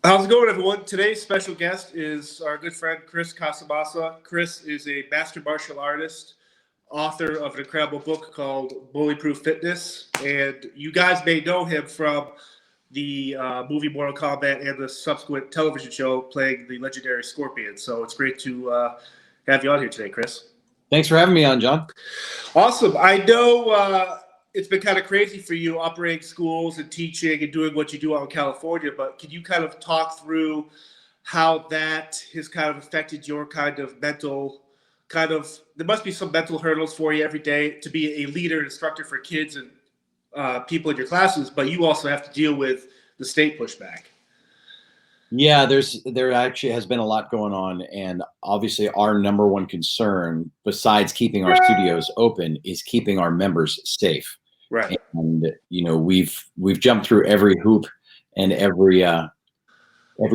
How's it going, everyone? Today's special guest is our good friend, Chris Casamassa. Chris is a master martial artist, author of an incredible book called BullyProof Fitness. And you guys may know him from the movie Mortal Kombat and the subsequent television show playing the legendary Scorpion. So it's great to have you on here today, Chris. Thanks for having me on, John. Awesome. I know it's been kind of crazy for you operating schools and teaching and doing what you do out in California, but can you kind of talk through how that has kind of affected your kind of mental there must be some mental hurdles for you every day to be a leader and instructor for kids and people in your classes, but you also have to deal with the state pushback. Yeah, there actually has been a lot going on, and obviously our number one concern, besides keeping our studios open, is keeping our members safe. Right. And we've jumped through every hoop and every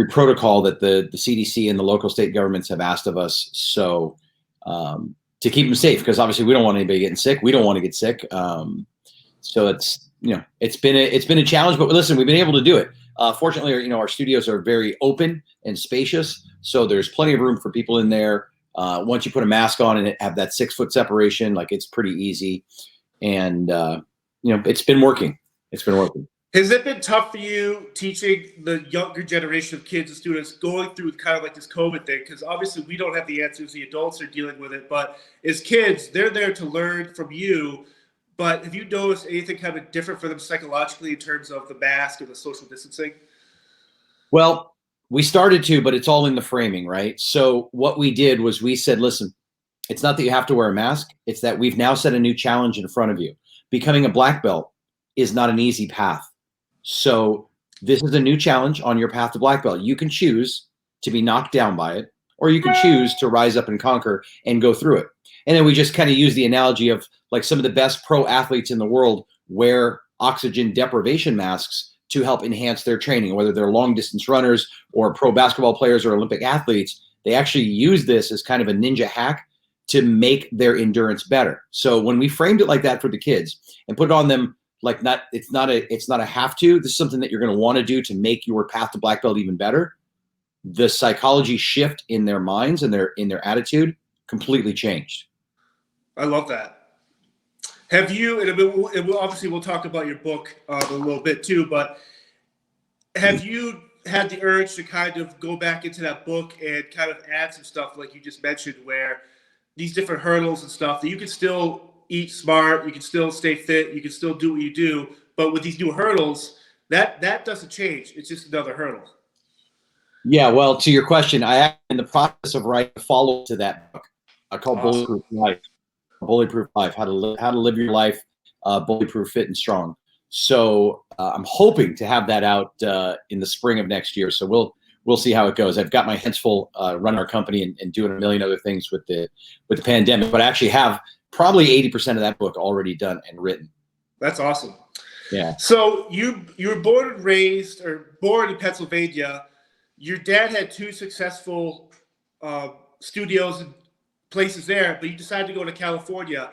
protocol that the CDC and the local state governments have asked of us. So to keep them safe, because obviously we don't want anybody getting sick. We don't want to get sick. So it's been a challenge, but listen, we've been able to do it. Fortunately, our studios are very open and spacious, so there's plenty of room for people in there. Once you put a mask on and have that 6-foot separation, like, it's pretty easy. And it's been working. It's been working. Has it been tough for you teaching the younger generation of kids and students going through kind of like this COVID thing? Because obviously we don't have the answers. The adults are dealing with it. But as kids, they're there to learn from you. But have you noticed anything kind of different for them psychologically in terms of the mask and the social distancing? Well, we started to, but it's all in the framing, right? So what we did was we said, listen, it's not that you have to wear a mask. It's that we've now set a new challenge in front of you. Becoming a black belt is not an easy path. So this is a new challenge on your path to black belt. You can choose to be knocked down by it, or you can choose to rise up and conquer and go through it. And then we just kind of use the analogy of, like, some of the best pro athletes in the world wear oxygen deprivation masks to help enhance their training, whether they're long distance runners or pro basketball players or Olympic athletes. They actually use this as kind of a ninja hack to make their endurance better. So when we framed it like that for the kids and put it on them, like, it's not a have to, this is something that you're going to want to do to make your path to black belt even better. The psychology shift in their minds and in their attitude completely changed. I love that. Have you, and obviously we'll talk about your book a little bit too, but have you had the urge to kind of go back into that book and kind of add some stuff like you just mentioned, where these different hurdles and stuff that you can still eat smart, you can still stay fit, you can still do what you do, but with these new hurdles, that doesn't change. It's just another hurdle. Yeah, well, to your question, I am in the process of writing a follow-up to that book. I call BullyProof Life. BullyProof Life, how to live your life, bullyproof, fit, and strong. So I'm hoping to have that out in the spring of next year. So we'll see how it goes. I've got my hands full running our company and doing a million other things with the pandemic, but I actually have probably 80% of that book already done and written. That's awesome. Yeah. So you were born in Pennsylvania. Your dad had 2 successful studios and places there, but you decided to go to California.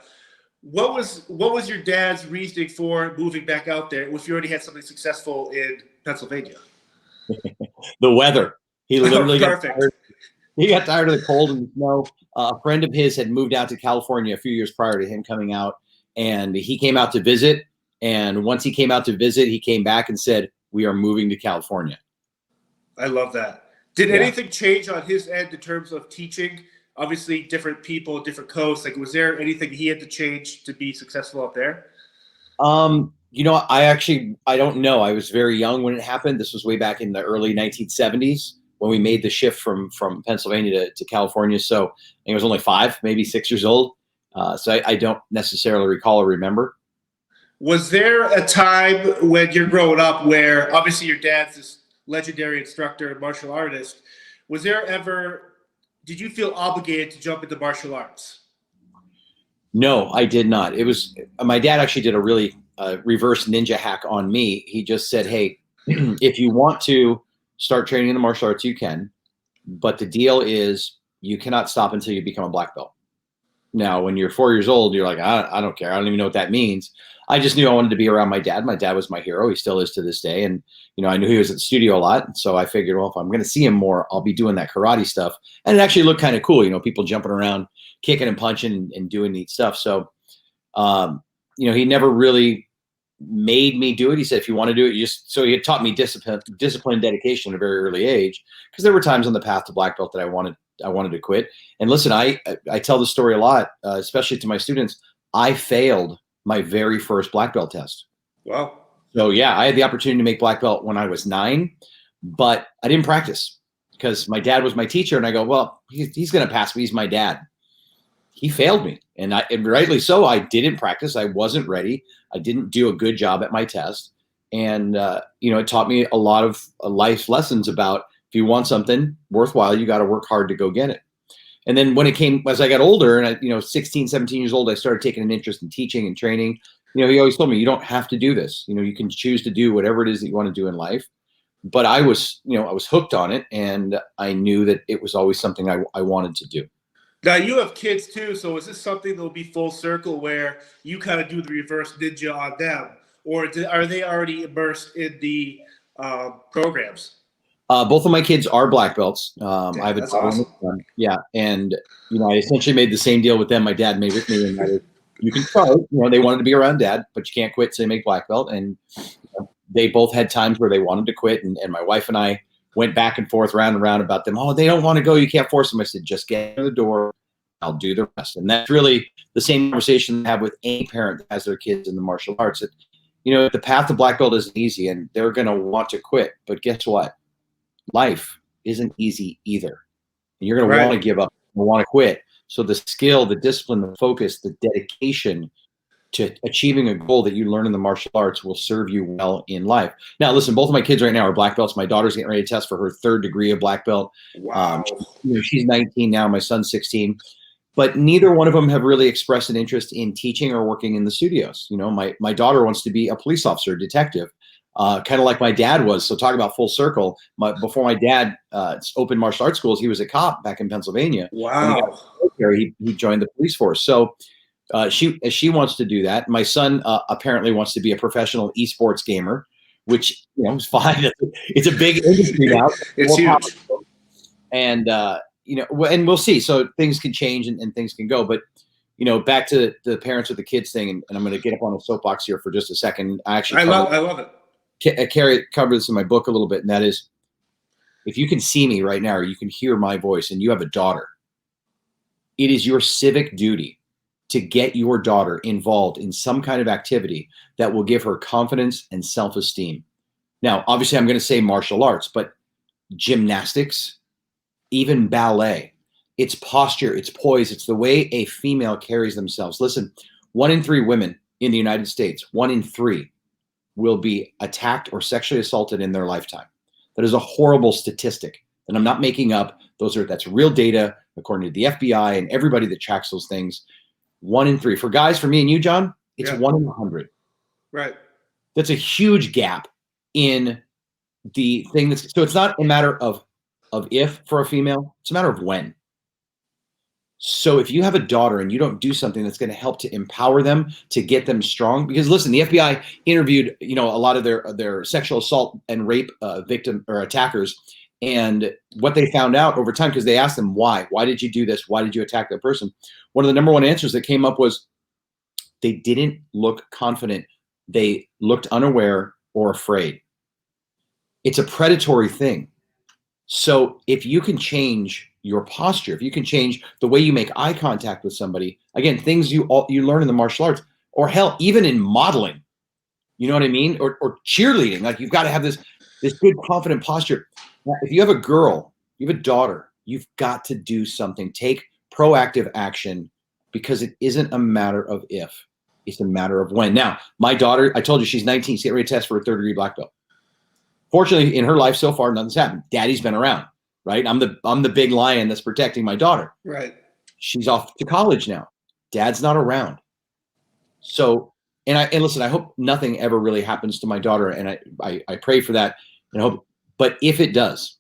What was your dad's reasoning for moving back out there if you already had something successful in Pennsylvania? The weather. He literally got tired of the cold and the snow. A friend of his had moved out to California a few years prior to him coming out, and he came out to visit. And once he came out to visit, he came back and said, "We are moving to California." I love that. Did anything change on his end in terms of teaching? Obviously, different people, different coasts. Like, was there anything he had to change to be successful up there? I don't know. I was very young when it happened. This was way back in the early 1970s when we made the shift from Pennsylvania to California. So I think I was only 5, maybe 6 years old. So I don't necessarily recall or remember. Was there a time when you're growing up where obviously your dad's this legendary instructor and martial artist? Did you feel obligated to jump into martial arts? No, I did not. It was my dad actually did a really reverse ninja hack on me. He just said, "Hey, if you want to start training in the martial arts, you can, but the deal is you cannot stop until you become a black belt." Now, when you're 4 years old, you're like, I don't care. I don't even know what that means. I just knew I wanted to be around my dad. My dad was my hero. He still is to this day. And, I knew he was at the studio a lot. And so I figured, well, if I'm going to see him more, I'll be doing that karate stuff. And it actually looked kind of cool, people jumping around, kicking and punching and doing neat stuff. So, he never really made me do it. He said, if you want to do it, so he had taught me discipline, dedication at a very early age, because there were times on the path to black belt that I wanted to quit. And listen, I tell the story a lot, especially to my students. I failed my very first black belt test. Wow. So yeah, I had the opportunity to make black belt when I was 9, but I didn't practice because my dad was my teacher. And I go, well, he's going to pass me. He's my dad. He failed me. And rightly so. I didn't practice. I wasn't ready. I didn't do a good job at my test. And, it taught me a lot of life lessons about, if you want something worthwhile, you got to work hard to go get it. And then as I got older and 16, 17 years old, I started taking an interest in teaching and training. He always told me, you don't have to do this. You can choose to do whatever it is that you want to do in life. But I was hooked on it, and I knew that it was always something I wanted to do. Now you have kids too. So is this something that will be full circle where you kind of do the reverse ninja on them, or are they already immersed in the programs? Both of my kids are black belts. I have a that's awesome. son. Yeah. And, I essentially made the same deal with them my dad made with me. And that is, you can start, they wanted to be around dad, but you can't quit till you make black belt. And they both had times where they wanted to quit. And my wife and I went back and forth, round and round about them. Oh, they don't want to go. You can't force them. I said, just get in the door. I'll do the rest. And that's really the same conversation I have with any parent that has their kids in the martial arts. That, the path to black belt isn't easy, and they're going to want to quit. But guess what? Life isn't easy either. And you're going to want to give up, want to quit. So the skill, the discipline, the focus, the dedication to achieving a goal that you learn in the martial arts will serve you well in life. Now, listen, both of my kids right now are black belts. My daughter's getting ready to test for her 3rd degree of black belt. Wow. She's 19 now. My son's 16. But neither one of them have really expressed an interest in teaching or working in the studios. My daughter wants to be a police officer, detective. Kind of like my dad was. So talk about full circle. Before my dad opened martial arts schools, he was a cop back in Pennsylvania. Wow. He joined the police force. So she wants to do that. My son apparently wants to be a professional esports gamer, which is fine. It's a big industry now. It's huge. And and we'll see. So things can change and things can go. But back to the parents with the kids thing, and I'm going to get up on a soapbox here for just a second. I love it. I cover this in my book a little bit, and that is, if you can see me right now or you can hear my voice and you have a daughter, it is your civic duty to get your daughter involved in some kind of activity that will give her confidence and self-esteem. Now, obviously, I'm going to say martial arts, but gymnastics, even ballet, it's posture, it's poise, it's the way a female carries themselves. Listen, 1 in 3 women in the United States, 1 in 3 will be attacked or sexually assaulted in their lifetime. That is a horrible statistic that I'm not making up. That's real data according to the FBI and everybody that tracks those things. 1 in 3. For guys, for me and you, John, it's 1 in 100. Right. That's a huge gap in the thing. So it's not a matter of if for a female, it's a matter of when. So if you have a daughter and you don't do something that's going to help to empower them, to get them strong, because listen, the FBI interviewed, a lot of their sexual assault and rape victim or attackers, and what they found out over time, because they asked them why did you do this? Why did you attack that person? One of the number one answers that came up was they didn't look confident. They looked unaware or afraid. It's a predatory thing. So if you can change your posture, if you can change the way you make eye contact with somebody, again, things you learn in the martial arts, or hell, even in modeling, you know what I mean? Or cheerleading, like you've got to have this good confident posture. Now, if you have a girl, you have a daughter, you've got to do something. Take proactive action, because it isn't a matter of if, it's a matter of when. Now, my daughter, I told you she's 19, she's getting ready to test for a 3rd degree black belt. Fortunately, in her life so far, nothing's happened. Daddy's been around, right? I'm the big lion that's protecting my daughter. Right. She's off to college now. Dad's not around. So, and listen, I hope nothing ever really happens to my daughter, and I pray for that, and I hope. But if it does,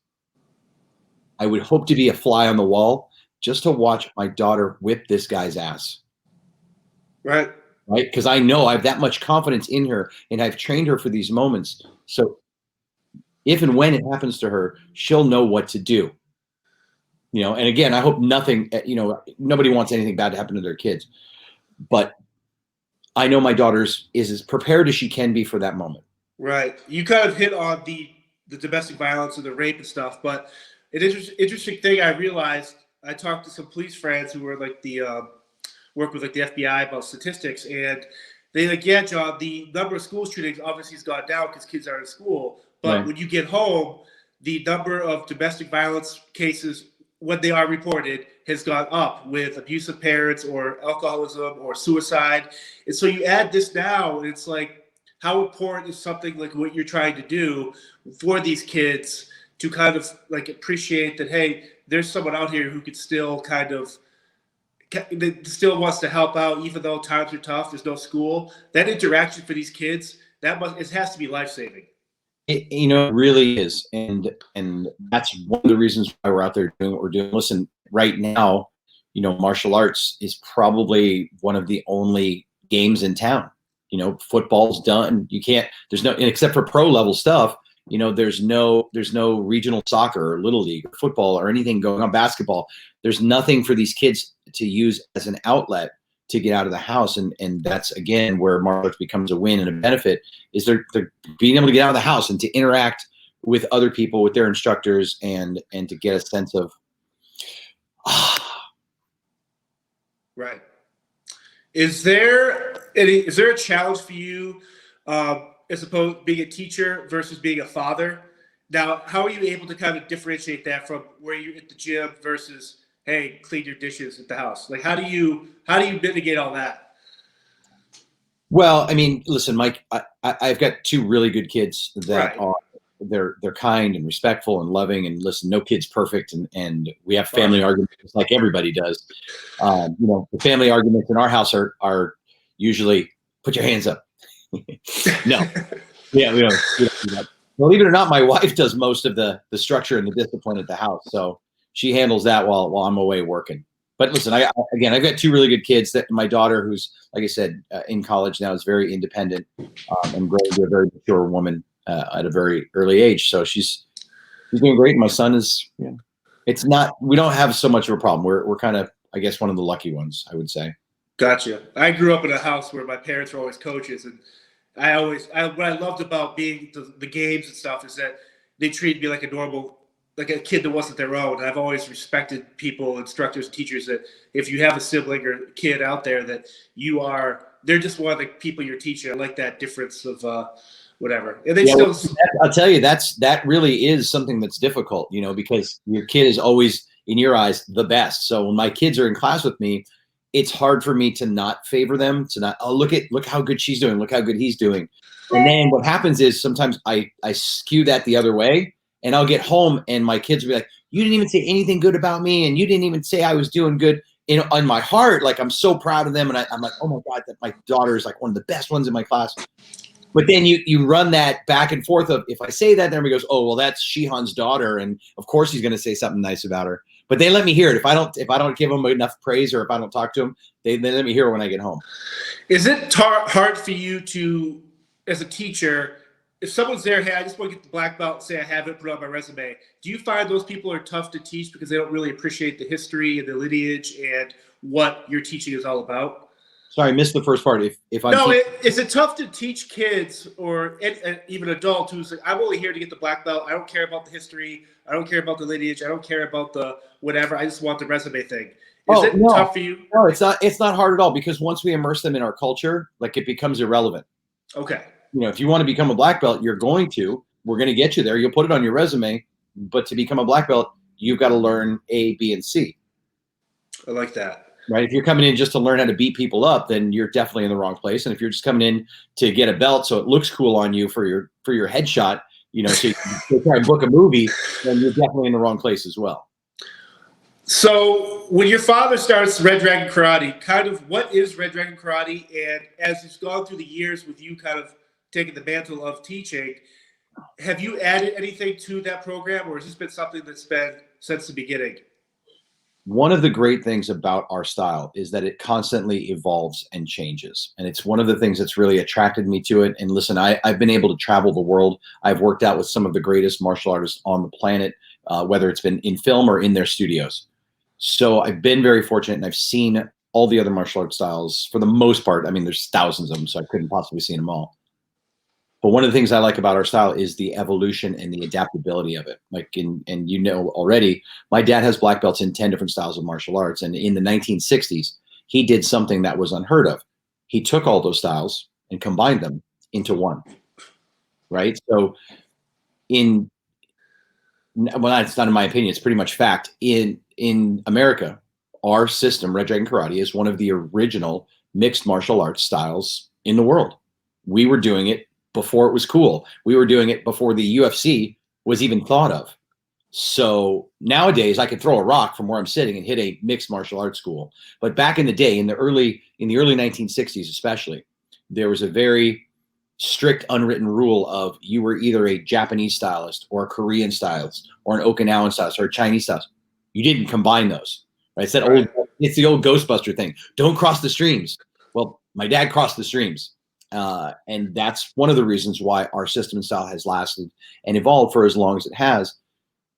I would hope to be a fly on the wall just to watch my daughter whip this guy's ass. Right. right? Because I know I have that much confidence in her, and I've trained her for these moments. So if and when it happens to her, she'll know what to do. And again, I hope nothing, nobody wants anything bad to happen to their kids, but I know my daughter's is as prepared as she can be for that moment. Right. You kind of hit on the domestic violence and the rape and stuff, but an interesting thing I realized, I talked to some police friends who were like work with like the FBI about statistics, and they like, yeah, John, the number of school shootings obviously has gone down because kids are in school, but Right. when you get home, the number of domestic violence cases, when they are reported, has gone up with abusive parents or alcoholism or suicide. And so you add this now, and it's like, how important is something like what you're trying to do for these kids to kind of like appreciate that, hey, there's someone out here who could still kind of, that still wants to help out even though times are tough, there's no school. That interaction for these kids, it has to be life-saving. It really is, and that's one of the reasons why we're out there doing what we're doing. Listen, right now, martial arts is probably one of the only games in town. Football's done. You can't. There's no, except for pro level stuff. There's no regional soccer or little league or football or anything going on. Basketball. There's nothing for these kids to use as an outlet to get out of the house, and that's again where martial arts becomes a win and a benefit, is they're being able to get out of the house and to interact with other people, with their instructors, and to get a sense of Right. Is there a challenge for you, as opposed to being a teacher versus being a father? Now, how are you able to kind of differentiate that from where you're at the gym versus, hey, clean your dishes at the house? Like, how do you mitigate all that? Well, I mean, listen, Mike, I've got two really good kids that Right. they're kind and respectful and loving, and listen, no kid's perfect, and we have family arguments like everybody does. The family arguments in our house are usually put your hands up. No, yeah, we don't do that. Believe it or not, my wife does most of the structure and the discipline at the house, so she handles that while I'm away working. But listen, I've got two really good kids. That my daughter, who's like I said, in college now, is very independent and growing to a very mature woman at a very early age. So she's doing great. And my son is, it's not. We don't have so much of a problem. We're kind of, I guess, one of the lucky ones, I would say. Gotcha. I grew up in a house where my parents were always coaches, and what I loved about being the games and stuff is that they treated me like like a kid that wasn't their own. And I've always respected people, instructors, teachers, that if you have a sibling or kid out there that they're just one of the people you're teaching. I like that difference of whatever. And they still. I'll tell you, that really is something that's difficult, because your kid is always in your eyes the best. So when my kids are in class with me, it's hard for me to not favor them, to not, look how good she's doing, look how good he's doing. And then what happens is sometimes I skew that the other way, and I'll get home and my kids will be like, you didn't even say anything good about me, and you didn't even say I was doing good. On my heart, like, I'm so proud of them, and I'm like, oh my God, that my daughter is like one of the best ones in my class. But then you run that back and forth of, if I say that, then everybody goes, oh, well, that's Shihan's daughter, and of course he's going to say something nice about her. But they let me hear it. If I don't give them enough praise, or if I don't talk to them, they let me hear it when I get home. Is it hard for you to, as a teacher, if someone's there, hey, I just want to get the black belt and say I have it, put it on my resume, do you find those people are tough to teach because they don't really appreciate the history and the lineage and what your teaching is all about? Sorry, I missed the first part. If I'm is it tough to teach kids or even adults who's like, I'm only here to get the black belt. I don't care about the history. I don't care about the lineage. I don't care about the whatever. I just want the resume thing. Is it tough for you? No, it's not. It's not hard at all, because once we immerse them in our culture, like, it becomes irrelevant. Okay. If you want to become a black belt, we're going to get you there. You'll put it on your resume, but to become a black belt, you've got to learn A, B, and C. I like that. Right. If you're coming in just to learn how to beat people up, then you're definitely in the wrong place. And if you're just coming in to get a belt so it looks cool on you for your headshot, so you can try and book a movie, then you're definitely in the wrong place as well. So when your father starts Red Dragon Karate, kind of what is Red Dragon Karate? And as it's gone through the years with you kind of taking the mantle of teaching, have you added anything to that program, or has this been something that's been since the beginning? one of the great things about our style is that it constantly evolves and changes. And it's one of the things that's really attracted me to it. And listen, I've been able to travel the world. I've worked out with some of the greatest martial artists on the planet, whether it's been in film or in their studios. So I've been very fortunate, and I've seen all the other martial art styles for the most part. I mean, there's thousands of them, so I couldn't possibly see them all. But one of the things I like about our style is the evolution and the adaptability of it. Like, and you know already, my dad has black belts in 10 different styles of martial arts. And in the 1960s, he did something that was unheard of. He took all those styles and combined them into one, right? So well, it's not in my opinion, it's pretty much fact. In America, our system, Red Dragon Karate, is one of the original mixed martial arts styles in the world. We were doing it before it was cool. We were doing it before the UFC was even thought of. So nowadays I could throw a rock from where I'm sitting and hit a mixed martial arts school. But back in the day, in the early 1960s especially, there was a very strict unwritten rule of you were either a Japanese stylist or a Korean stylist or an Okinawan stylist or a Chinese stylist. You didn't combine those. Right? It's the old Ghostbuster thing. Don't cross the streams. Well, my dad crossed the streams. And that's one of the reasons why our system and style has lasted and evolved for as long as it has,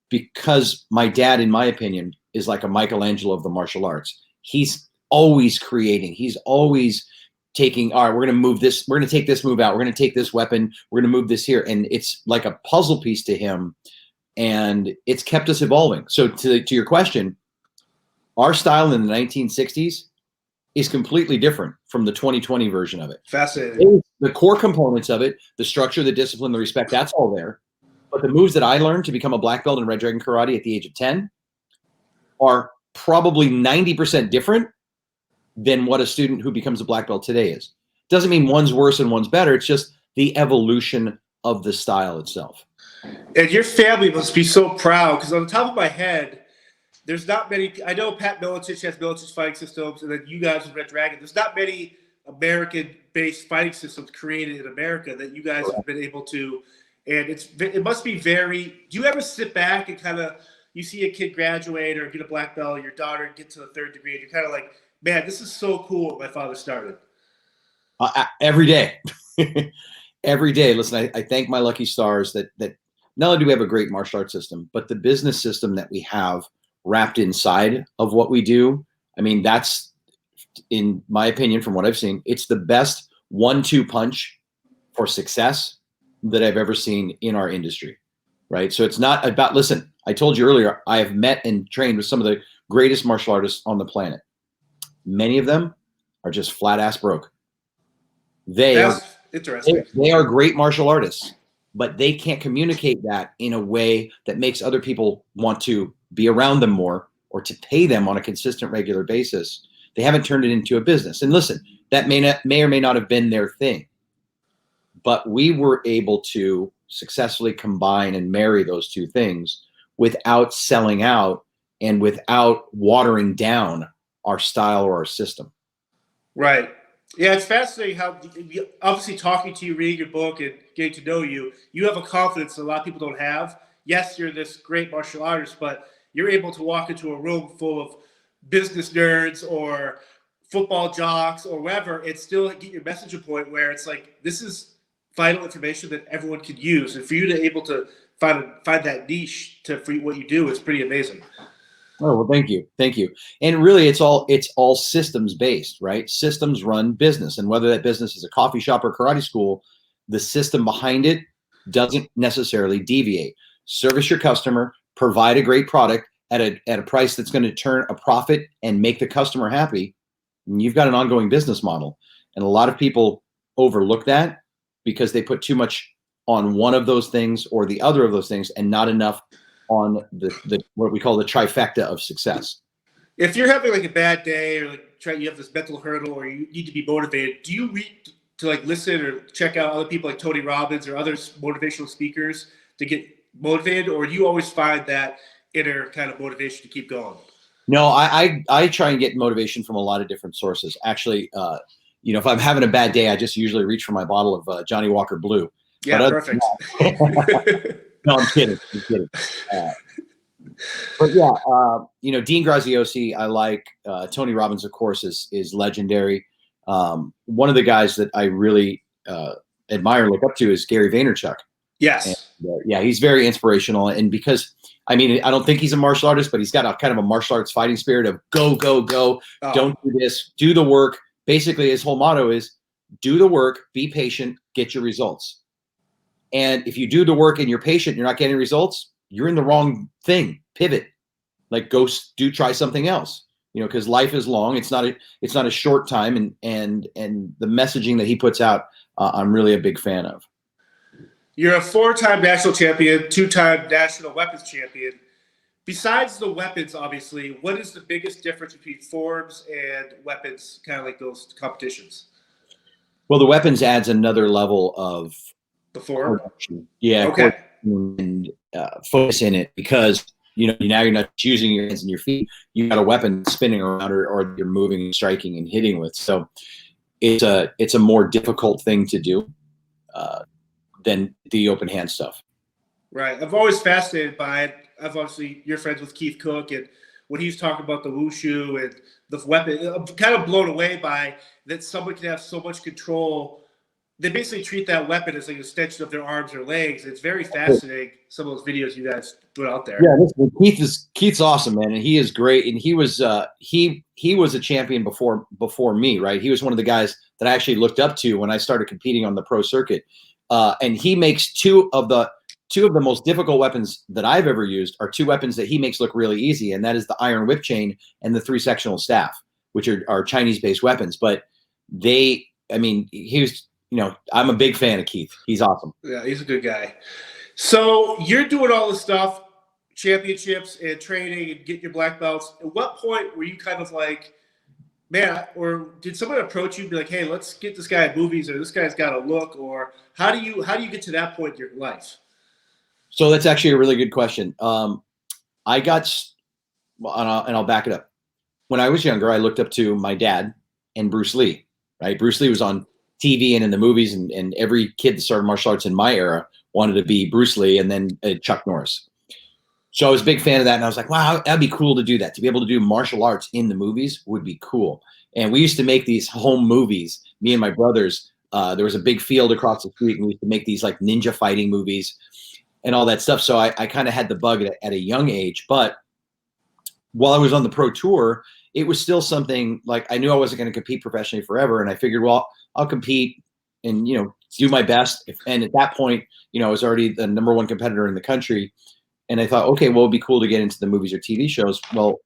because my dad, in my opinion, is like a Michelangelo of the martial arts. He's always creating. He's always taking, all right, we're going to move this. We're going to take this move out. We're going to take this weapon. We're going to move this here. And it's like a puzzle piece to him. And it's kept us evolving. So to your question, our style in the 1960s is completely different from the 2020 version of it. Fascinating. The core components of it, the structure, the discipline, the respect, that's all there. But the moves that I learned to become a black belt in Red Dragon Karate at the age of 10 are probably 90% different than what a student who becomes a black belt today is. Doesn't mean one's worse and one's better. It's just the evolution of the style itself. And your family must be so proud, because on the top of my head, there's not many. I know Pat Miletich has Miletich fighting systems, and then you guys with Red Dragon. There's not many American-based fighting systems created in America that you guys have been able to. And it must be very. Do you ever sit back and kind of, you see a kid graduate or get a black belt, or your daughter get to the 3rd degree, and you're kind of like, man, this is so cool what my father started. Every day. Every day. Listen, I thank my lucky stars that not only do we have a great martial arts system, but the business system that we have wrapped inside of what we do. I mean, that's, in my opinion, from what I've seen, it's the best 1-2 punch for success that I've ever seen in our industry, right? So it's not about, listen, I told you earlier, I have met and trained with some of the greatest martial artists on the planet. Many of them are just flat ass broke. That's interesting. They are great martial artists, but they can't communicate that in a way that makes other people want to be around them more or to pay them on a consistent, regular basis. They haven't turned it into a business. And listen, that may or may not have been their thing, but we were able to successfully combine and marry those two things without selling out and without watering down our style or our system. Right. Yeah, it's fascinating how, obviously, talking to you, reading your book, and getting to know you, you have a confidence that a lot of people don't have. Yes, you're this great martial artist, but you're able to walk into a room full of business nerds or football jocks or whatever, and still get your message to a point where it's like, this is vital information that everyone could use. And for you to able to find that niche for what you do is pretty amazing. Oh, well, thank you. Thank you. And really, it's all systems based, right? Systems run business. And whether that business is a coffee shop or karate school, the system behind it doesn't necessarily deviate. Service your customer, provide a great product at a price that's going to turn a profit and make the customer happy. And you've got an ongoing business model. And a lot of people overlook that because they put too much on one of those things or the other of those things and not enough on the what we call the trifecta of success. If you're having like a bad day or you have this mental hurdle or you need to be motivated, do you read to like listen or check out other people like Tony Robbins or other motivational speakers to get motivated, or do you always find that inner kind of motivation to keep going? No, I try and get motivation from a lot of different sources. Actually, if I'm having a bad day, I just usually reach for my bottle of Johnny Walker Blue. Yeah, perfect. No, I'm kidding. But yeah, Dean Graziosi, I like. Tony Robbins, of course, is legendary. One of the guys that I really admire and look up to is Gary Vaynerchuk. And, Yes. yeah, he's very inspirational. And because, I mean, I don't think he's a martial artist, but he's got a kind of a martial arts fighting spirit of go, go, go. Oh. Don't do this, do the work. Basically, his whole motto is do the work, be patient, get your results. And if you do the work and you're patient, you're not getting results, you're in the wrong thing. Pivot, like go try something else. Because life is long. It's not a short time. And the messaging that he puts out, I'm really a big fan of. You're a 4-time national champion, 2-time national weapons champion. Besides the weapons, obviously, what is the biggest difference between forms and weapons, kind of like those competitions? Well, the weapons adds another level of the form. Yeah. Okay. And focus in it, because now you're not using your hands and your feet. You got a weapon spinning around, or you're moving, and striking, and hitting with. So it's a more difficult thing to do than the open hand stuff. Right. I'm always fascinated by it. You're friends with Keith Cook, and when he's talking about the wushu and the weapon, I'm kind of blown away by that someone can have so much control. They basically treat that weapon as like an extension of their arms or legs. It's very fascinating, some of those videos you guys put out there. Yeah, listen, Keith's awesome, man, and he is great. And he was he was a champion before me, right? He was one of the guys that I actually looked up to when I started competing on the pro circuit. And he makes two of the most difficult weapons that I've ever used are two weapons that he makes look really easy, and that is the iron whip chain and the 3-sectional staff, which are Chinese-based weapons. But he was. I'm a big fan of Keith. He's awesome. Yeah, he's a good guy. So you're doing all this stuff, championships and training and getting your black belts. At what point were you kind of like, man, or did someone approach you and be like, hey, let's get this guy in movies, or this guy's got a look, or how do you get to that point in your life? So that's actually a really good question. I got, and I'll back it up. When I was younger, I looked up to my dad and Bruce Lee, right? Bruce Lee was on TV and in the movies, and every kid that started martial arts in my era wanted to be Bruce Lee and then Chuck Norris. So I was a big fan of that, and I was like, wow, that'd be cool to do that. To be able to do martial arts in the movies would be cool. And we used to make these home movies, me and my brothers. There was a big field across the street, and we used to make these like ninja fighting movies and all that stuff. So I kind of had the bug at a young age. But while I was on the pro tour, it was still something like I knew I wasn't going to compete professionally forever. And I figured, well, I'll compete and, do my best. And at that point, I was already the #1 competitor in the country. And I thought, okay, well, it'd be cool to get into the movies or TV shows. Well,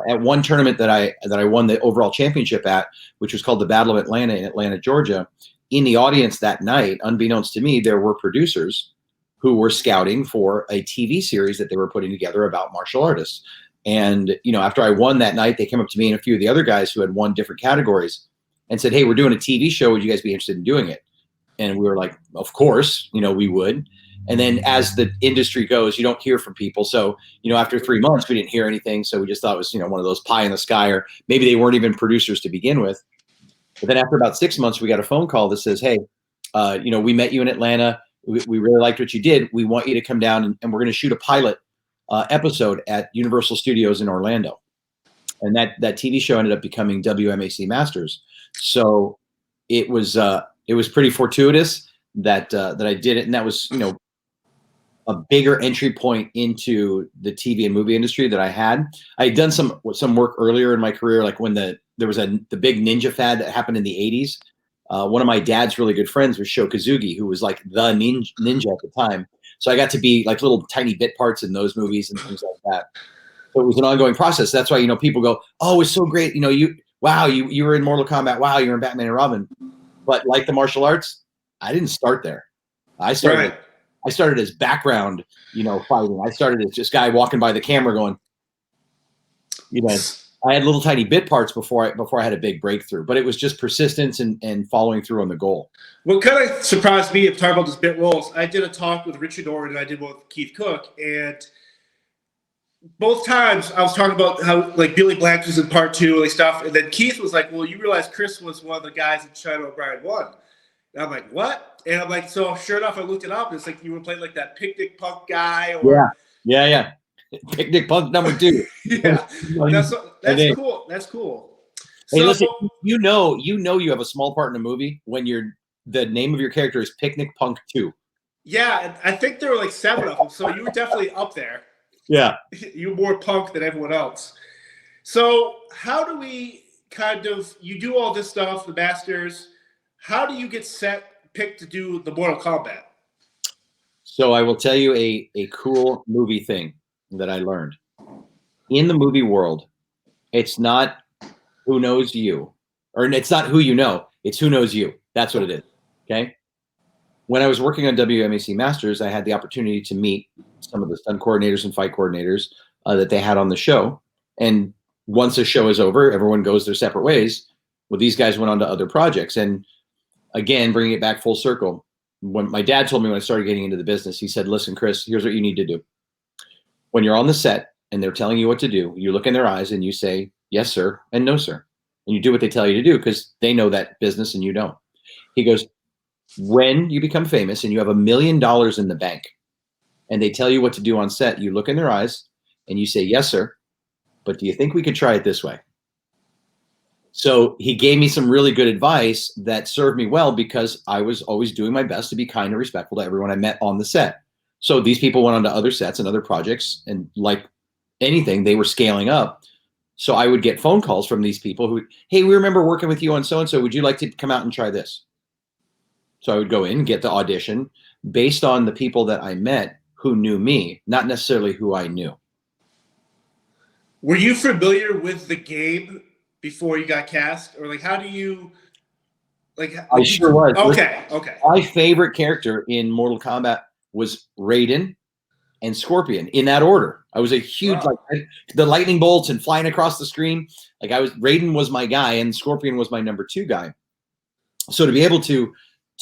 at one tournament that I won the overall championship at, which was called the Battle of Atlanta in Atlanta, Georgia, in the audience that night, unbeknownst to me, there were producers who were scouting for a TV series that they were putting together about martial artists. And, after I won that night, they came up to me and a few of the other guys who had won different categories and said, hey, we're doing a TV show. Would you guys be interested in doing it? And we were like, of course, we would. And then as the industry goes, you don't hear from people. So, after 3 months, we didn't hear anything. So we just thought it was, one of those pie in the sky, or maybe they weren't even producers to begin with. But then after about 6 months, we got a phone call that says, hey, we met you in Atlanta. We really liked what you did. We want you to come down and we're going to shoot a pilot episode at Universal Studios in Orlando. And that TV show ended up becoming WMAC Masters. So it was pretty fortuitous that I did it. And that was, a bigger entry point into the TV and movie industry that I had. I had done some work earlier in my career, like when there was the big ninja fad that happened in the 80s. One of my dad's really good friends was Sho Kazugi, who was like the ninja at the time. So I got to be like little tiny bit parts in those movies and things like that. So it was an ongoing process. That's why, people go, oh, it's so great. You were in Mortal Kombat. Wow, you were in Batman and Robin. But like the martial arts, I didn't start there. I started as background, fighting. I started as just guy walking by the camera going, I had little tiny bit parts before I had a big breakthrough, but it was just persistence and following through on the goal. What kind of surprised me, talking about those bit roles, I did a talk with Richard Norton and I did one with Keith Cook, and both times I was talking about how like Billy Blanks was in part 2 and stuff, and then Keith was like, well, you realize Chris was one of the guys that China O'Brien won. And I'm like, what? And I'm like, so sure enough, I looked it up. And it's like you were playing like that picnic punk guy. Or Yeah. Picnic Punk number 2. Yeah, that's cool. That's cool. Hey, So, listen, you know you have a small part in a movie when the name of your character is Picnic Punk 2. yeah, I think there were like 7 of them, so you were definitely up there. Yeah. You were more punk than everyone else. So how do we you do all this stuff, the Masters, how do you get picked to do the Mortal Kombat? So I will tell you a cool movie thing that I learned. In the movie world, it's not who knows you, or it's not who you know, it's who knows you. That's what it is, okay? When I was working on WMAC Masters, I had the opportunity to meet some of the stunt coordinators and fight coordinators that they had on the show. And once the show is over, everyone goes their separate ways. Well, these guys went on to other projects. And again, bringing it back full circle, when my dad told me when I started getting into the business, he said, listen, Chris, here's what you need to do. When you're on the set and they're telling you what to do, you look in their eyes and you say, yes, sir, and no, sir. And you do what they tell you to do because they know that business and you don't. He goes, when you become famous and you have $1 million in the bank and they tell you what to do on set, you look in their eyes and you say, yes, sir, but do you think we could try it this way? So he gave me some really good advice that served me well because I was always doing my best to be kind and respectful to everyone I met on the set. So these people went on to other sets and other projects, and like anything, they were scaling up. So I would get phone calls from these people who, hey, we remember working with you on so-and-so. Would you like to come out and try this? So I would go in and get the audition based on the people that I met who knew me, not necessarily who I knew. Were you familiar with the game before you got cast? Or like, how do you, like, I sure was. Okay, okay. My favorite character in Mortal Kombat was Raiden and Scorpion, in that order. I was a huge, Wow. like, the lightning bolts and flying across the screen. Like, Raiden was my guy and Scorpion was my number 2 guy. So to be able to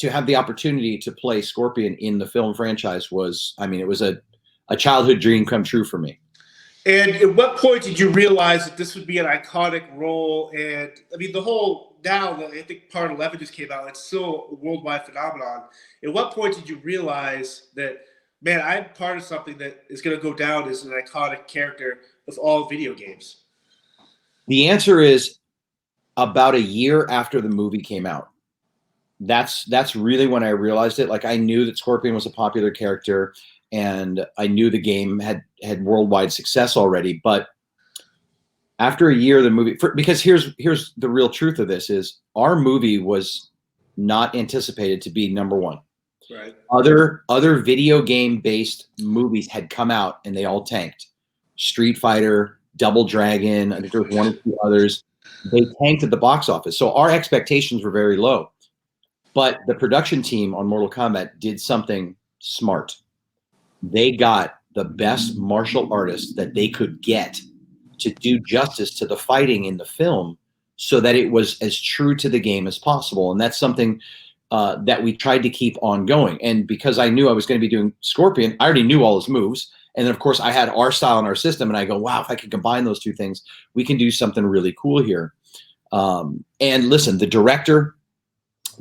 have the opportunity to play Scorpion in the film franchise was, I mean, it was a childhood dream come true for me. And at what point did you realize that this would be an iconic role? And I mean, the whole, now, I think part 11 just came out. It's still a worldwide phenomenon. At what point did you realize that, man, I'm part of something that is going to go down as an iconic character of all video games? The answer is about a year after the movie came out. That's really when I realized it. Like, I knew that Scorpion was a popular character and I knew the game had worldwide success already. But after a year, the movie, because here's the real truth of this is our movie was not anticipated to be number 1. Right. Other video game based movies had come out and they all tanked. Street Fighter, Double Dragon, I think there was 1 or 2 others. They tanked at the box office. So our expectations were very low. But the production team on Mortal Kombat did something smart. They got the best martial artists that they could get to do justice to the fighting in the film so that it was as true to the game as possible. And that's something that we tried to keep ongoing. And because I knew I was going to be doing Scorpion, I already knew all his moves. And then, of course, I had our style and our system. And I go, wow, if I could combine those 2 things, we can do something really cool here. And listen, the director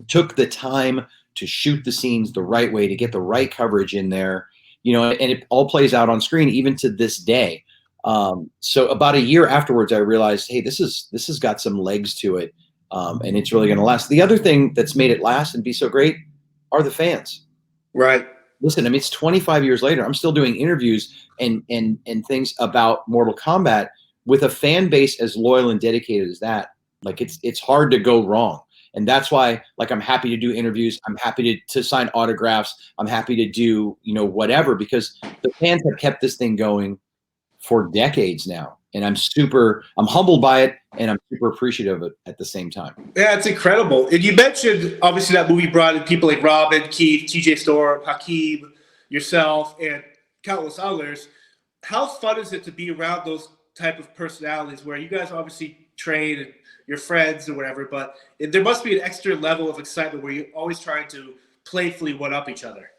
took the time to shoot the scenes the right way, to get the right coverage in there, you know, and it all plays out on screen even to this day. So about a year afterwards, I realized, hey, this has got some legs to it, and it's really going to last. The other thing that's made it last and be so great are the fans. Right. Listen, I mean, it's 25 years later. I'm still doing interviews and things about Mortal Kombat with a fan base as loyal and dedicated as that. Like, it's hard to go wrong. And that's why, like, I'm happy to do interviews. I'm happy to sign autographs. I'm happy to do, you know, whatever, because the fans have kept this thing going for decades now. And I'm humbled by it, and I'm super appreciative of it at the same time. Yeah, it's incredible. And you mentioned, obviously, that movie brought in people like Robin, Keith, TJ Storm, Hakeem, yourself, and countless others. How fun is it to be around those type of personalities where you guys obviously train and your friends or whatever, but there must be an extra level of excitement where you're always trying to playfully one-up each other?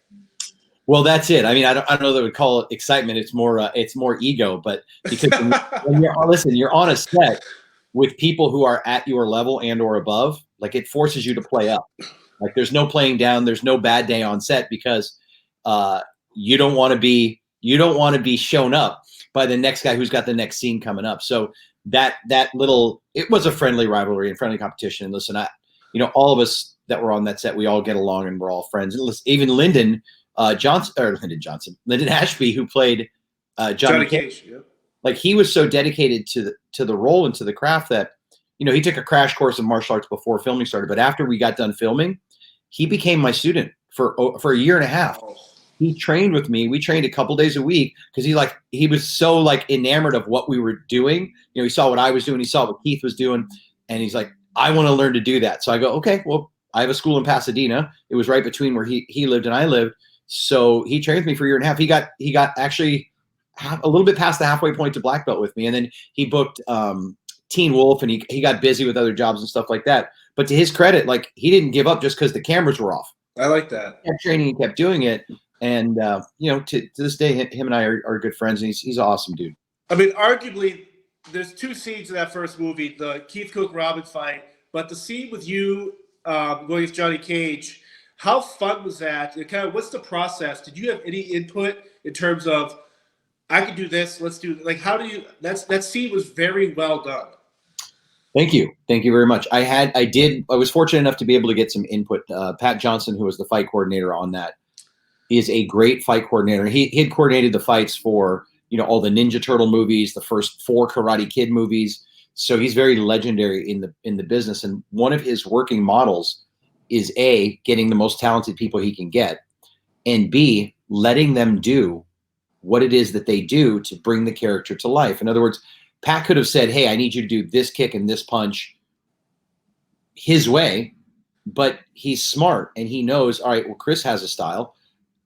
Well, that's it. I mean, I don't know that I would call it excitement. It's more ego, but because when you're on a set with people who are at your level and or above, like, it forces you to play up. Like, there's no playing down. There's no bad day on set because you don't want to be shown up. by the next guy who's got the next scene coming up. So that little, it was a friendly rivalry and friendly competition. And listen, all of us that were on that set, we all get along and we're all friends. And listen, even Lyndon Ashby, who played Johnny Cage. Yeah. Like, he was so dedicated to the role and to the craft that, he took a crash course in martial arts before filming started. But after we got done filming, he became my student for a year and a half. He trained with me. We trained a couple days a week because he was so enamored of what we were doing. He saw what I was doing. He saw what Keith was doing. And he's like, I want to learn to do that. So I go, okay, well, I have a school in Pasadena. It was right between where he lived and I lived. So he trained with me for a year and a half. He got actually a little bit past the halfway point to black belt with me. And then he booked Teen Wolf, and he got busy with other jobs and stuff like that. But to his credit, he didn't give up just because the cameras were off. I like that. He kept training, he kept doing it. And, to this day, him and I are good friends, and he's an awesome dude. I mean, arguably, there's two scenes in that first movie, the Keith Cook-Robin fight, but the scene with you going against Johnny Cage, how fun was that? And kind of, what's the process? Did you have any input in terms of, I can do this, let's do, how do you, that scene was very well done. Thank you. Thank you very much. I was fortunate enough to be able to get some input. Pat Johnson, who was the fight coordinator on that, is a great fight coordinator. He had coordinated the fights for, all the Ninja Turtle movies, the first 4 Karate Kid movies. So he's very legendary in the business. And one of his working models is A, getting the most talented people he can get, and B, letting them do what it is that they do to bring the character to life. In other words, Pat could have said, hey, I need you to do this kick and this punch his way, but he's smart and he knows, all right, well, Chris has a style.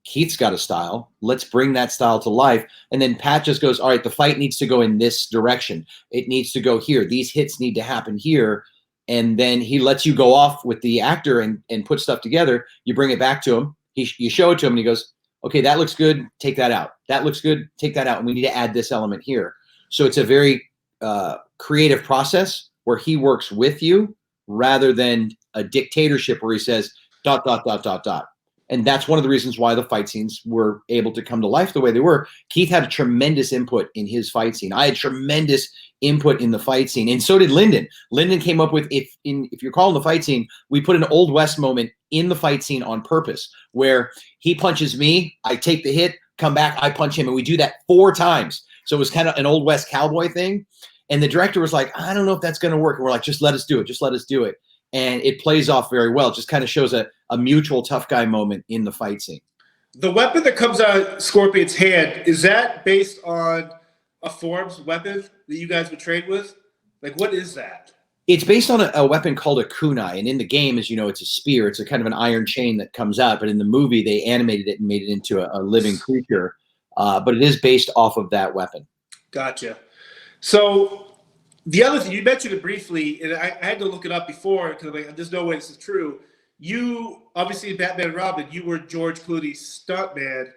Keith's got a style. Let's bring that style to life. And then Pat just goes, all right, the fight needs to go in this direction. It needs to go here. These hits need to happen here. And then he lets you go off with the actor and put stuff together. You bring it back to him. You show it to him and he goes, okay, that looks good. Take that out. That looks good. Take that out. And we need to add this element here. So it's a very creative process where he works with you rather than a dictatorship where he says, ... And that's one of the reasons why the fight scenes were able to come to life the way they were. Keith had a tremendous input in his fight scene. I had tremendous input in the fight scene, and so did Lyndon. Lyndon came up with, if you're calling the fight scene, we put an Old West moment in the fight scene on purpose, where he punches me, I take the hit, come back, I punch him, and we do that 4 times. So it was kind of an Old West cowboy thing. And the director was like, I don't know if that's going to work. And we're like, just let us do it. Just let us do it. And it plays off very well. It just kind of shows a mutual tough guy moment in the fight scene. The weapon that comes out of Scorpion's hand, is that based on a Forbes weapon that you guys would trade with? What is that? It's based on a weapon called a kunai. And in the game, as you know, it's a spear. It's a kind of an iron chain that comes out. But in the movie, they animated it and made it into a living creature. But it is based off of that weapon. Gotcha. So the other thing, you mentioned it briefly, and I had to look it up before because there's no way this is true. You, obviously in Batman and Robin, you were George Clooney's stuntman.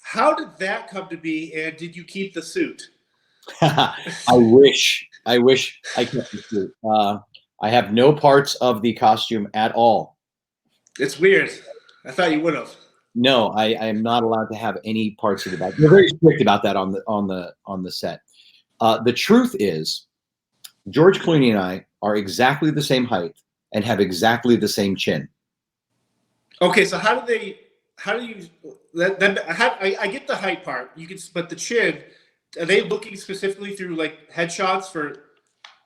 How did that come to be, and did you keep the suit? I wish I kept the suit. I have no parts of the costume at all. It's weird. I thought you would have. No, I am not allowed to have any parts of the back. We're very strict about that on the set. The truth is, George Clooney and I are exactly the same height and have exactly the same chin. Okay, so how do you? I get the height part. But the chin, are they looking specifically through headshots for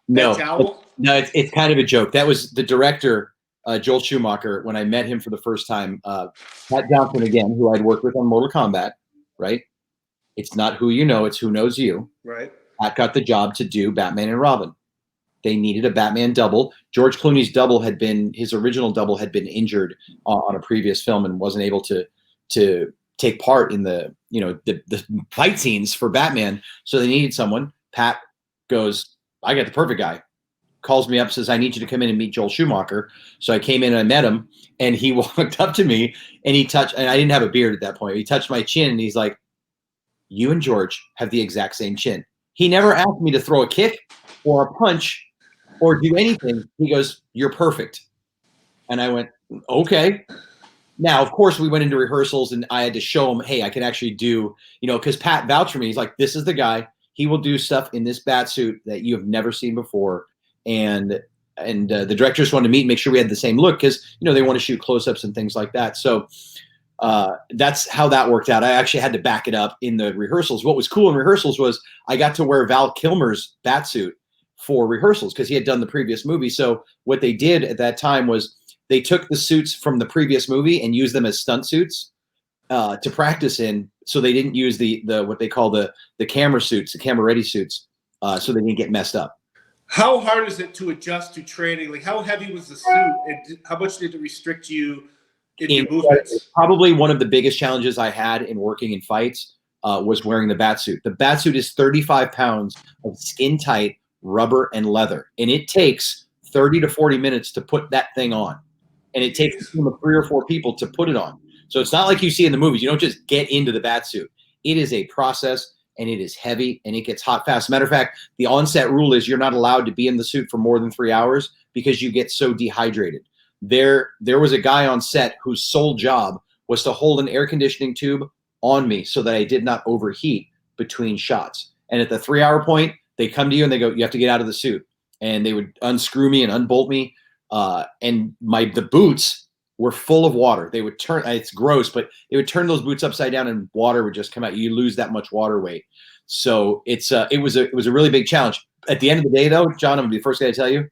that jowl? No, it's kind of a joke. That was the director, Joel Schumacher, when I met him for the first time. Pat Johnson, again, who I'd worked with on Mortal Kombat, right? It's not who you know, it's who knows you. Right. Pat got the job to do Batman and Robin. They needed a Batman double. George Clooney's his original double had been injured on a previous film and wasn't able to take part in the fight scenes for Batman. So they needed someone. Pat goes, I got the perfect guy. Calls me up, says, I need you to come in and meet Joel Schumacher. So I came in and I met him, and he walked up to me and and I didn't have a beard at that point. He touched my chin and he's like, you and George have the exact same chin. He never asked me to throw a kick or a punch or do anything. He goes, you're perfect. And I went, okay. Now, of course, we went into rehearsals and I had to show him, hey, I can actually do, because Pat vouched for me. He's like, this is the guy. he will do stuff in this bat suit that you have never seen before. And the directors wanted to meet and make sure we had the same look because, you know, they want to shoot close-ups and things like that. So that's how that worked out. I actually had to back it up in the rehearsals. What was cool in rehearsals was I got to wear Val Kilmer's bat suit for rehearsals because he had done the previous movie. So what they did at that time was they took the suits from the previous movie and used them as stunt suits to practice in. So they didn't use the what they call the camera suits, the camera ready suits, so they didn't get messed up. How hard is it to adjust to training? Like, how heavy was the suit, and how much did it restrict you in your movements? Probably one of the biggest challenges I had in working in fights was wearing the bat suit. The bat suit is 35 pounds of skin tight rubber and leather, and it takes 30 to 40 minutes to put that thing on, and it takes a team of 3 or 4 people to put it on. So it's not like you see in the movies. You don't just get into the bat suit. It is a process. And it is heavy, and it gets hot fast. Matter of fact, the on-set rule is you're not allowed to be in the suit for more than 3 hours because you get so dehydrated. There was a guy on set whose sole job was to hold an air conditioning tube on me so that I did not overheat between shots. And at the 3-hour point, they come to you and they go, you have to get out of the suit. And they would unscrew me and unbolt me. And the boots were full of water. They would turn, it's gross, but they would turn those boots upside down and water would just come out. You lose that much water weight. So it was a really big challenge. At the end of the day though, John, I'm gonna be the first guy to tell you,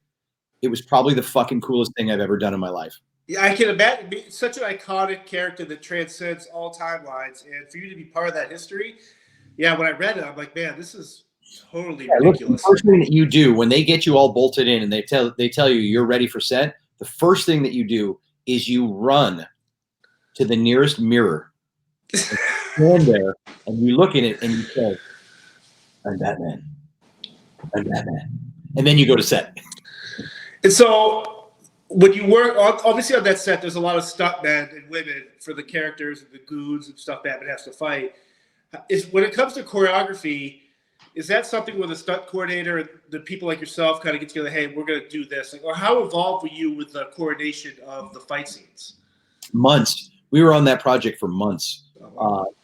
it was probably the fucking coolest thing I've ever done in my life. Yeah, I can imagine. It's such an iconic character that transcends all timelines. And for you to be part of that history, yeah, when I read it, I'm like, man, this is totally ridiculous. Look, the first thing that you do when they get you all bolted in and they tell you you're ready for set, the first thing that you do is you run to the nearest mirror, stand there, and you look in it and you say, I'm Batman. I'm Batman. And then you go to set. And so when you work, obviously on that set, there's a lot of stuntmen and women for the characters and the goons and stuff Batman has to fight. When it comes to choreography, is that something where the stunt coordinator and the people like yourself kind of get together, hey, we're going to do this? Or how involved were you with the coordination of the fight scenes? Months. We were on that project for months.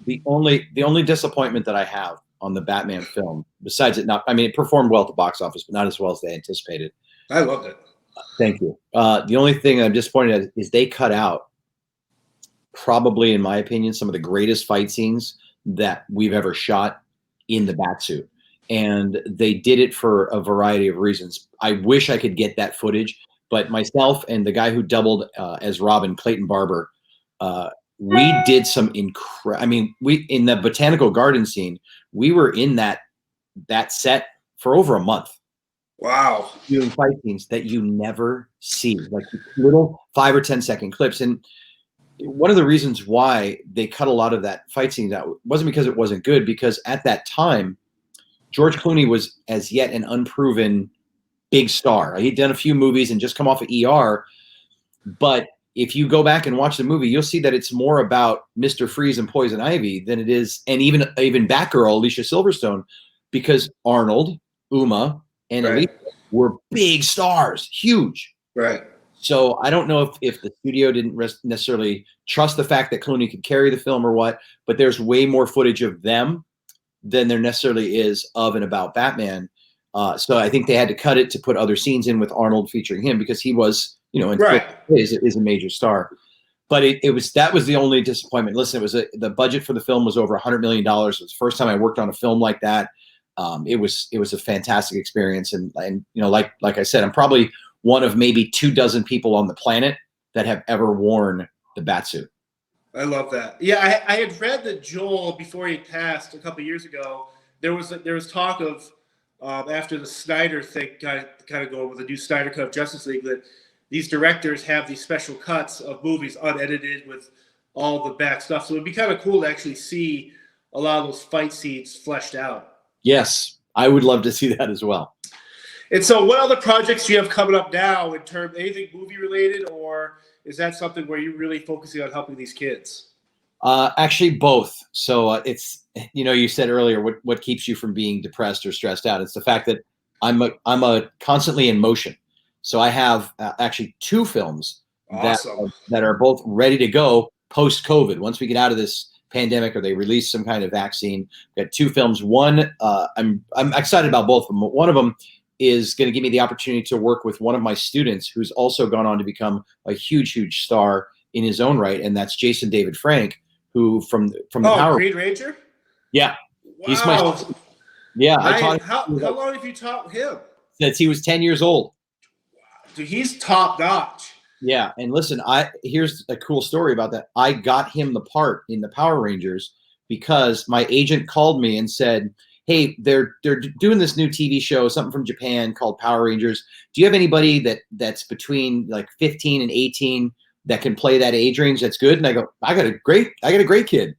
The only disappointment that I have on the Batman film, besides it performed well at the box office, but not as well as they anticipated. I loved it. Thank you. The only thing I'm disappointed at is they cut out, probably in my opinion, some of the greatest fight scenes that we've ever shot in the Batsuit. And they did it for a variety of reasons. I wish I could get that footage, but myself and the guy who doubled as Robin, Clayton Barber, we did some we in the botanical garden scene, we were in that set for over a month. Wow. Doing fight scenes that you never see, like little 5 or 10 second clips. And one of the reasons why they cut a lot of that fight scene out wasn't because it wasn't good, because at that time, George Clooney was as yet an unproven big star. He'd done a few movies and just come off of ER. But if you go back and watch the movie, you'll see that it's more about Mr. Freeze and Poison Ivy than it is, and even Batgirl, Alicia Silverstone, because Arnold, Uma, and Alicia were big stars, huge. Right. So I don't know if the studio didn't necessarily trust the fact that Clooney could carry the film or what, but there's way more footage of them than there necessarily is of and about Batman. So I think they had to cut it to put other scenes in with Arnold featuring him because he was, is a major star. But that was the only disappointment. Listen, the budget for the film was over $100 million. It was the first time I worked on a film like that. It was a fantastic experience. And like I said, I'm probably one of maybe 24 people on the planet that have ever worn the Batsuit. I love that. Yeah, I had read that Joel, before he passed a couple of years ago, there was talk of after the Snyder thing kind of going with the new Snyder Cut of Justice League, that these directors have these special cuts of movies unedited with all the back stuff. So it'd be kind of cool to actually see a lot of those fight scenes fleshed out. Yes, I would love to see that as well. And so what other projects do you have coming up now in terms anything movie related, or is that something where you're really focusing on helping these kids? Actually, both. So it's, you said earlier, what keeps you from being depressed or stressed out? It's the fact that I'm constantly in motion. So I have actually 2 films Awesome. that are both ready to go post-COVID. Once we get out of this pandemic or they release some kind of vaccine. We've got 2 films. One, I'm excited about both of them. One of them is going to give me the opportunity to work with one of my students who's also gone on to become a huge star in his own right, and that's Jason David Frank, who from the Power. Green Ranger. Yeah, wow. He's my. Yeah, I taught him. How long have you taught him? Since he was 10 years old. Dude, he's top notch. Yeah, and listen, here's a cool story about that. I got him the part in the Power Rangers because my agent called me and said, "Hey, they're doing this new TV show, something from Japan called Power Rangers. Do you have anybody that's between like 15 and 18 that can play that age range that's good?" And I go, I got a great kid,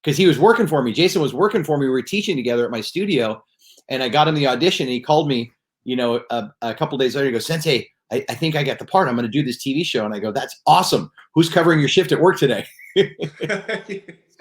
because he was working for me. Jason was working for me. We were teaching together at my studio, and I got him the audition. And he called me, a couple days later. He goes, "Sensei, I think I got the part. I'm going to do this TV show." And I go, "That's awesome. Who's covering your shift at work today?"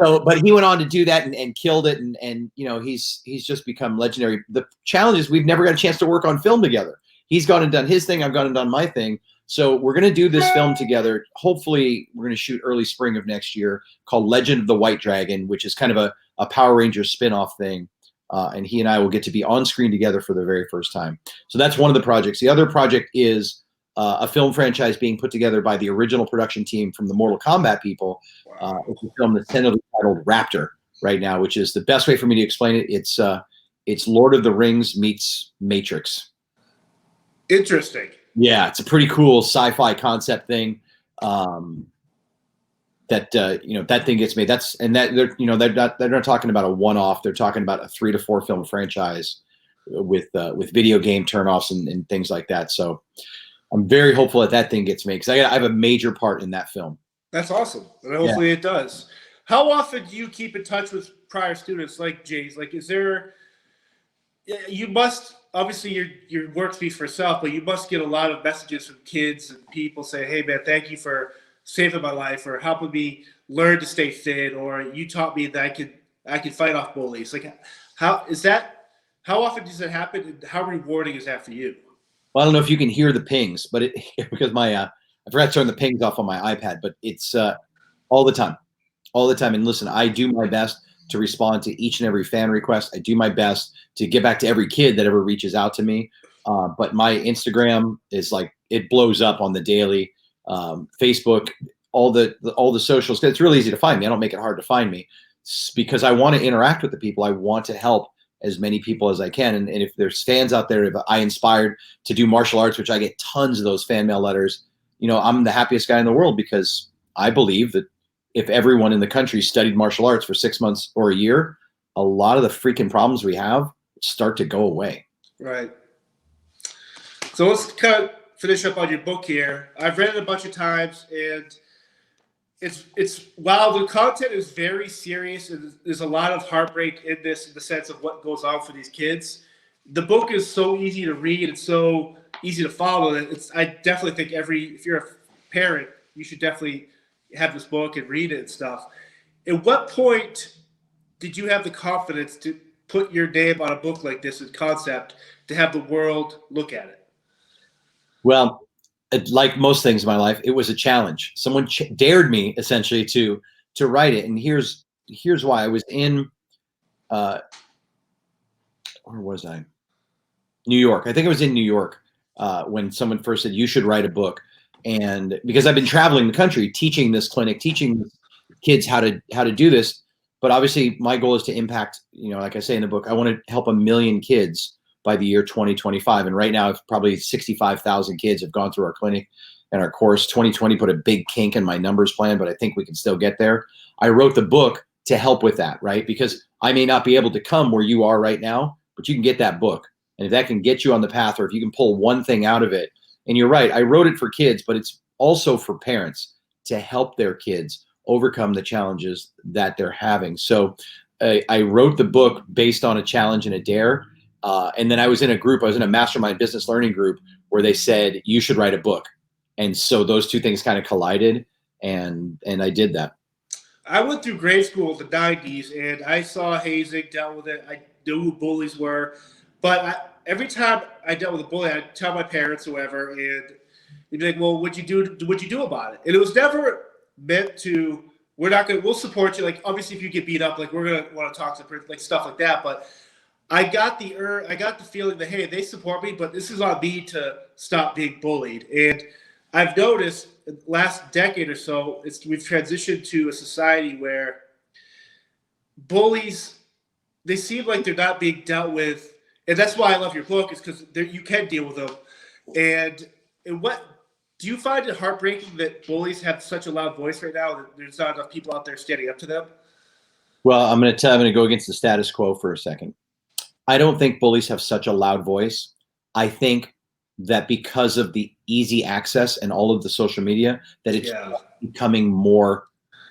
So, but he went on to do that and killed it. And he's just become legendary. The challenge is we've never got a chance to work on film together. He's gone and done his thing. I've gone and done my thing. So we're going to do this film together. Hopefully we're going to shoot early spring of next year, called Legend of the White Dragon, which is kind of a Power Rangers spin-off thing. And he and I will get to be on screen together for the very first time. So that's one of the projects. The other project is a film franchise being put together by the original production team from the Mortal Kombat people. It's a film that's tentatively titled Raptor right now, which is the best way for me to explain it. It's Lord of the Rings meets Matrix. Interesting. Yeah, it's a pretty cool sci-fi concept thing. That thing gets made. They're not talking about a one-off. They're talking about a 3 to 4 film franchise with video game turnoffs and things like that. So I'm very hopeful that thing gets made, because I have a major part in that film. That's awesome, and hopefully it does. How often do you keep in touch with prior students like Jay's? Like, is there? You must, obviously your work speaks for itself, but you must get a lot of messages from kids and people saying, "Hey man, thank you for saving my life," or helping me learn to stay fit, or "You taught me that I could fight off bullies." Like, how often does it happen, and how rewarding is that for you? Well, I don't know if you can hear the pings, but because I forgot to turn the pings off on my iPad, but it's all the time. And listen, I do my best to respond to each and every fan request. I do my best to get back to every kid that ever reaches out to me. But my Instagram is like, it blows up on the daily. Facebook, all the socials, 'cause it's really easy to find me. I don't make it hard to find me, because I want to interact with the people. I want to help as many people as I can. And if there's fans out there, if I inspired to do martial arts, which I get tons of those fan mail letters, I'm the happiest guy in the world, because I believe that if everyone in the country studied martial arts for 6 months or a year, a lot of the freaking problems we have start to go away. Right. So let's kind of finish up on your book here. I've read it a bunch of times, and it's while the content is very serious, and there's a lot of heartbreak in this, in the sense of what goes on for these kids, the book is so easy to read and so easy to follow that I definitely think if you're a parent, you should definitely have this book and read it and stuff. At what point did you have the confidence to put your name on a book like this, and concept, to have the world look at it? Well, like most things in my life, it was a challenge. Someone dared me essentially to write it, and here's why. I was in where was I? New York. I think I was in New York when someone first said, "You should write a book," and because I've been traveling the country teaching this clinic, teaching kids how to do this, but obviously my goal is to impact. Like I say in the book, I want to help 1 million kids by the year 2025. And right now, probably 65,000 kids have gone through our clinic and our course. 2020 put a big kink in my numbers plan, but I think we can still get there. I wrote the book to help with that, right? Because I may not be able to come where you are right now, but you can get that book. And if that can get you on the path, or if you can pull one thing out of it, and you're right, I wrote it for kids, but it's also for parents to help their kids overcome the challenges that they're having. So I wrote the book based on a challenge and a dare. And then I was in a mastermind business learning group where they said, "You should write a book." And so those two things kind of collided, and I did that. I went through grade school in the 90s, and I saw hazing, dealt with it. I knew who bullies were. But every time I dealt with a bully, I'd tell my parents, whoever, and they'd be like, "Well, what'd you do about it?" And it was never meant to we'll support you. Like, obviously, if you get beat up, like, we're gonna want to talk to like stuff like that. But I got the feeling that, hey, they support me, but this is on me to stop being bullied. And I've noticed the last decade or so, we've transitioned to a society where bullies, they seem like they're not being dealt with, and that's why I love your book, is because you can deal with them. And what do you find it heartbreaking that bullies have such a loud voice right now, that there's not enough people out there standing up to them? Well, I'm going to go against the status quo for a second. I don't think bullies have such a loud voice. I think that because of the easy access and all of the social media, that it's becoming more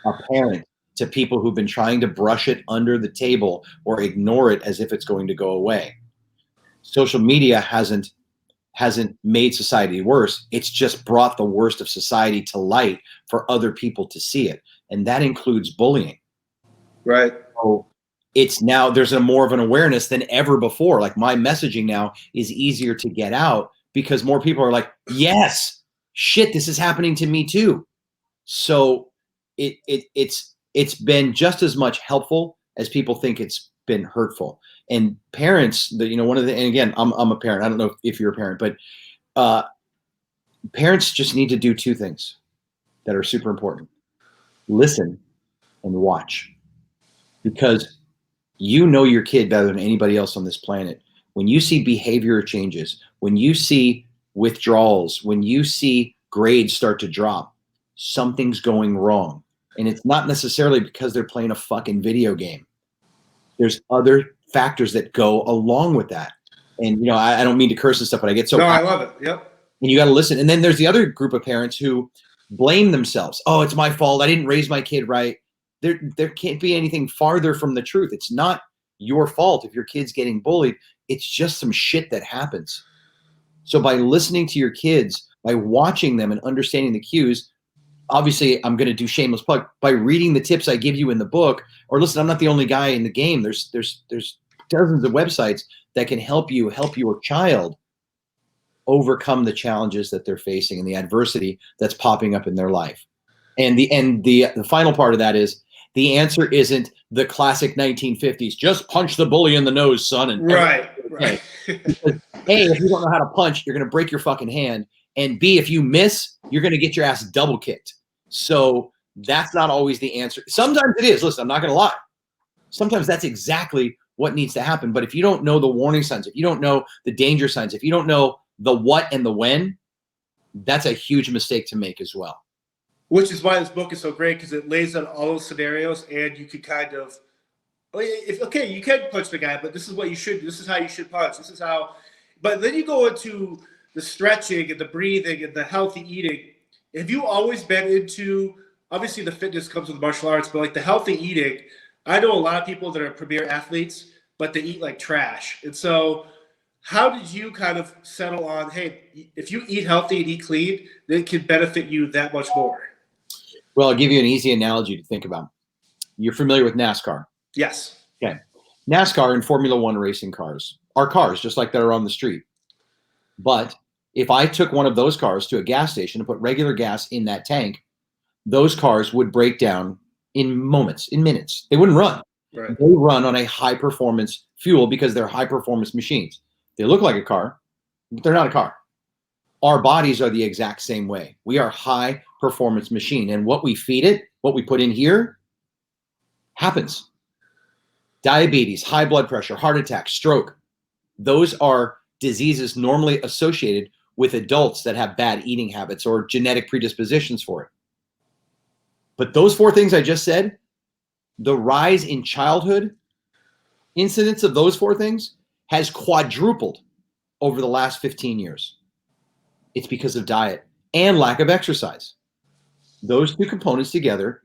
apparent to people who've been trying to brush it under the table or ignore it as if it's going to go away. Social media hasn't made society worse. It's just brought the worst of society to light for other people to see it. And that includes bullying. Right. So it's now, there's more of an awareness than ever before. Like, my messaging now is easier to get out because more people are like, yes, shit, this is happening to me too. So it's been just as much helpful as people think it's been hurtful. And parents, and again, I'm a parent. I don't know if you're a parent, but parents just need to do two things that are super important: listen and watch. Because you know your kid better than anybody else on this planet. When you see behavior changes, when you see withdrawals, when you see grades start to drop, something's going wrong. And it's not necessarily because they're playing a fucking video game. There's other factors that go along with that. And, I don't mean to curse and stuff, but I get so. No, I love it. Yep. And you got to listen. And then there's the other group of parents who blame themselves. Oh, it's my fault. I didn't raise my kid right. There can't be anything farther from the truth. It's not your fault if your kid's getting bullied. It's just some shit that happens. So by listening to your kids, by watching them and understanding the cues, obviously I'm going to do shameless plug, by reading the tips I give you in the book, or listen, I'm not the only guy in the game. There's dozens of websites that can help your child overcome the challenges that they're facing and the adversity that's popping up in their life. And the final part of that is, the answer isn't the classic 1950s, just punch the bully in the nose, son. And right. Because, A, if you don't know how to punch, you're going to break your fucking hand. And B, if you miss, you're going to get your ass double kicked. So that's not always the answer. Sometimes it is. Listen, I'm not going to lie. Sometimes that's exactly what needs to happen. But if you don't know the warning signs, if you don't know the danger signs, if you don't know the what and the when, that's a huge mistake to make as well. Which is why this book is so great, because it lays out all those scenarios, and you could kind of, you can punch the guy, but this is what you should do. This is how you should punch. This is how. But then you go into the stretching and the breathing and the healthy eating. Have you always been into, obviously the fitness comes with martial arts, but like the healthy eating, I know a lot of people that are premier athletes, but they eat like trash. And so how did you kind of settle on, hey, if you eat healthy and eat clean, then it can benefit you that much more? Well, I'll give you an easy analogy to think about. You're familiar with NASCAR? Yes. Okay. NASCAR and Formula One racing cars are cars just like that are on the street. But if I took one of those cars to a gas station and put regular gas in that tank, those cars would break down in moments, in minutes. They wouldn't run. Right. They run on a high performance fuel because they're high performance machines. They look like a car, but they're not a car. Our bodies are the exact same way. We are high performance machine, and what we feed it, what we put in here, happens. Diabetes, high blood pressure, heart attack, stroke. Those are diseases normally associated with adults that have bad eating habits or genetic predispositions for it. But those four things I just said, the rise in childhood incidence of those four things has quadrupled over the last 15 years. It's because of diet and lack of exercise. Those two components together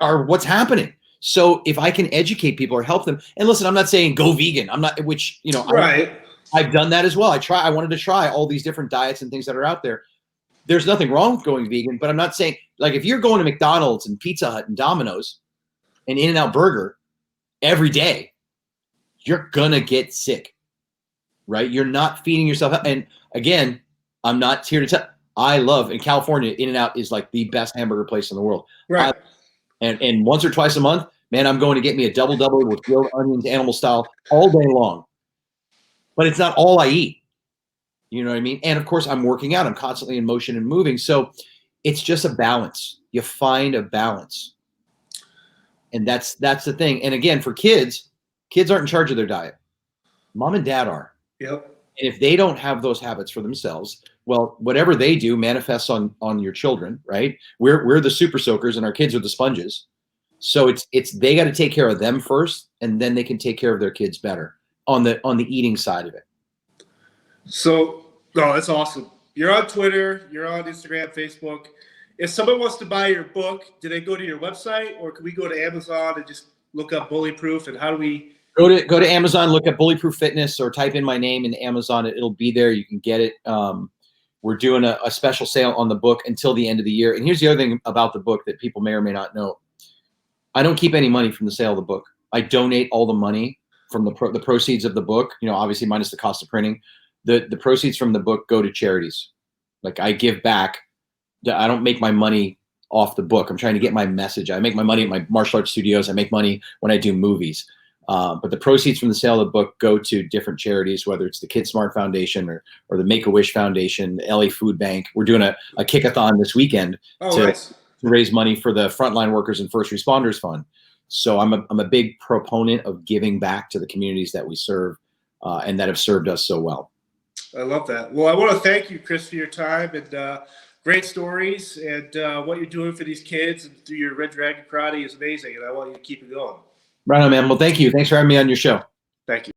are what's happening. So if I can educate people or help them, and listen, I'm not saying go vegan. I'm not, which, right. I've done that as well. I wanted to try all these different diets and things that are out there. There's nothing wrong with going vegan, but I'm not saying, like, if you're going to McDonald's and Pizza Hut and Domino's and In-N-Out Burger every day, you're gonna get sick, right? You're not feeding yourself. And again, I'm not here to tell. I love in California, In-N-Out is like the best hamburger place in the world. Right. And once or twice a month, man, I'm going to get me a double with grilled onions, animal style, all day long. But it's not all I eat. You know what I mean? And of course, I'm working out. I'm constantly in motion and moving. So it's just a balance. You find a balance. And that's the thing. And again, for kids aren't in charge of their diet. Mom and dad are. Yep. And if they don't have those habits for themselves, well, whatever they do manifests on your children, right? We're the super soakers and our kids are the sponges. So it's they got to take care of them first, and then they can take care of their kids better on the eating side of it. So, no, that's awesome. You're on Twitter, you're on Instagram, Facebook. If someone wants to buy your book, do they go to your website, or can we go to Amazon and just look up BullyProof? And how do we go to Amazon, look up BullyProof Fitness, or type in my name in Amazon. It'll be there. You can get it. We're doing a special sale on the book until the end of the year. And here's the other thing about the book that people may or may not know. I don't keep any money from the sale of the book. I donate all the money from the proceeds of the book, obviously minus the cost of printing. The proceeds from the book go to charities. Like I give back. I don't make my money off the book. I'm trying to get my message. I make my money at my martial arts studios. I make money when I do movies. But the proceeds from the sale of the book go to different charities, whether it's the Kid Smart Foundation or the Make-A-Wish Foundation, the LA Food Bank. We're doing a kickathon this weekend to raise money for the Frontline Workers and First Responders Fund. So I'm a big proponent of giving back to the communities that we serve and that have served us so well. I love that. Well, I want to thank you, Chris, for your time and great stories, and what you're doing for these kids and through your Red Dragon Karate is amazing, and I want you to keep it going. Right on, man. Well, thank you. Thanks for having me on your show. Thank you.